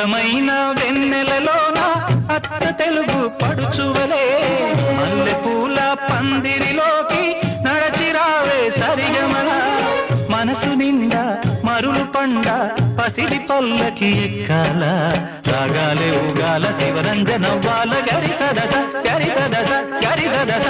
అందమైన వెన్నెలలోన అచ్చ తెలుగు పడుచువలే మల్లెపూల పందిరిలోకి నడచిరావే సరిగమన మనసు నిండా మరులు పండ పసిడి పల్లకి ఎక్కాల రాగాలే ఊగాల శివరంజనవ్వాల గరి సదస గరి సదస గరి సదస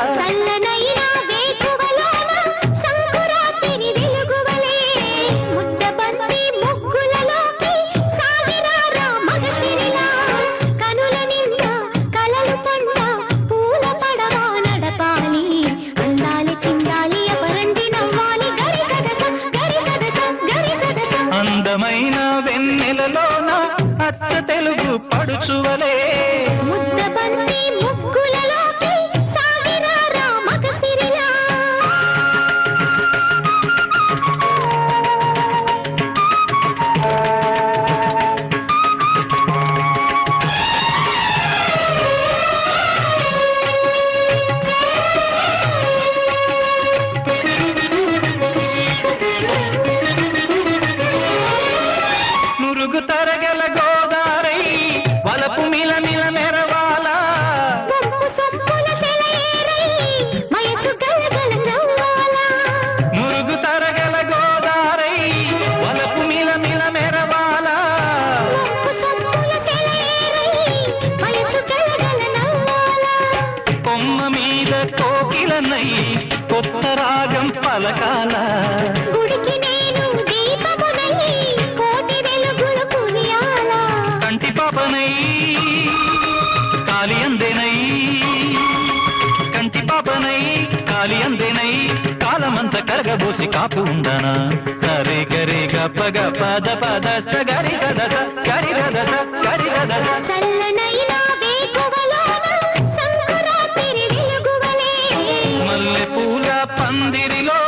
అందమైన వెన్నెలలోన అచ్చ తెలుగు పడుచువలే ముద్దబంతి ముగ్గులలోకి సాగిరారా మగసిరిలా మురుగు తరగల గోదారై వలపు మిల మిల మెరవాల మురుగు తరగల గోదారై వలపు మిల మిల మెరవాల కొమ్మ మీద కోకిలనై కొత్త రాగం పలకాల కంటి పాపనై కాలి అందేనై కంటి పాపనై కాలి అందేనై కాలమంత కరగబోసి కాపు ఉండనా సరే గరి గప గప దప దస గరి దదస గరి దదస గరి దదస మల్లెపూల పందిరిలో